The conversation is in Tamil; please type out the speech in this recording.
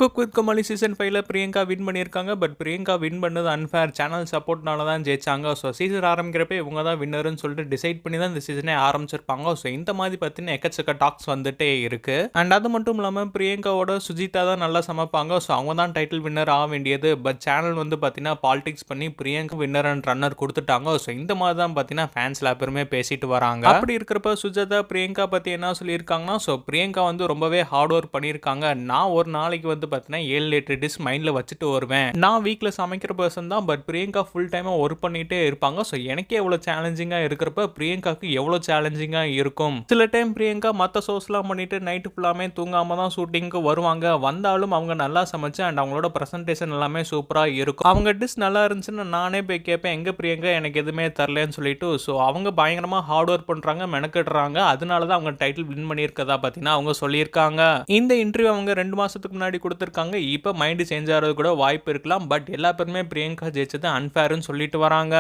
குக் வித் கோமாளி சீசன் 5ல பிரியங்கா வின் பண்ணியிருக்காங்க. பட் பிரியங்கா வின் பண்ணது அன்ஃபேர். சேனல் சப்போர்ட்னால தான் ஜெயிச்சாங்க. ஸோ சீசன் ஆரம்பிக்கிறப்ப இவங்க தான் வின்னர்னு சொல்லிட்டு டிசைட் பண்ணி தான் இந்த சீசனே ஆரம்பிச்சிருப்பாங்க. ஸோ இந்த மாதிரி பார்த்தீங்கன்னா எக்கச்சக்க டாக்ஸ் வந்துட்டே இருக்கு. அண்ட் அது மட்டும் இல்லாமல் பிரியங்காவோட சுஜிதா தான் நல்லா சமைப்பாங்க. ஸோ அவங்க தான் டைட்டில் வின்னர் ஆக வேண்டியது. பட் சேனல் வந்து பார்த்தீங்கன்னா பாலிடிக்ஸ் பண்ணி பிரியங்கா வின்னர் அண்ட் ரன்னர் கொடுத்துட்டாங்க. ஸோ இந்த மாதிரி தான் பார்த்தீங்கன்னா ஃபேன்ஸ்ல எல்லாருமே பேசிட்டு வராங்க. அப்படி இருக்கிறப்ப சுஜாதா பிரியங்கா பற்றி என்ன சொல்லியிருக்காங்கன்னா, ஸோ பிரியங்கா வந்து ரொம்பவே ஹார்ட் ஒர்க் பண்ணியிருக்காங்க. நான் ஒரு நாளைக்கு வந்து பார்த்தீங்கன்னா 7-8 டிஷ் மைண்டில் வச்சுட்டு வருவேன். நான் வீட்டில் சமைக்கிற பர்சன் தான். பட் பிரியங்கா ஃபுல் டைமாக ஒர்க் பண்ணிகிட்டே இருப்பாங்க. ஸோ எனக்கே எவ்வளோ சேலஞ்சிங்காக இருக்கிறப்ப பிரியங்காக்கு எவ்வளோ சேலஞ்சிங்காக இருக்கும். சில டைம் பிரியங்கா மற்ற ஷோஸ்லாம் பண்ணிட்டு நைட்டு ஃபுல்லாமே தூங்காம தான் ஷூட்டிங்க்கு வருவாங்க. வந்தாலும் அவங்க நல்லா சமைச்சு அண்ட் அவங்களோட ப்ரெசன்டேஷன் எல்லாமே சூப்பராக இருக்கும். அவங்க டிஷ் நல்லா இருந்துச்சுன்னு நானே போய் கேட்பேன், எங்கே பிரியங்கா எனக்கு எதுவுமே தரலன்னு சொல்லிட்டு. ஸோ அவங்க பயங்கரமாக ஹார்ட் ஒர்க் பண்ணுறாங்க, மெனக்கிடுறாங்க. அதனால தான் அவங்க டைட்டில் வின் பண்ணியிருக்கதா பார்த்தீங்கன்னா அவங்க சொல்லியிருக்காங்க. இந்த இன்டர்வியூ அவங்க 2 மாதத்துக்கு முன்னாடி கொடுத்துருக்காங்க. இப்போ மைண்ட் சேஞ்ச் ஆகிறது கூட வாய்ப்பு இருக்கலாம். பட் எல்லா பேருமே பிரியங்கா ஜெயிச்சது அன்ஃபேர்னு சொல்லிட்டு வராங்க.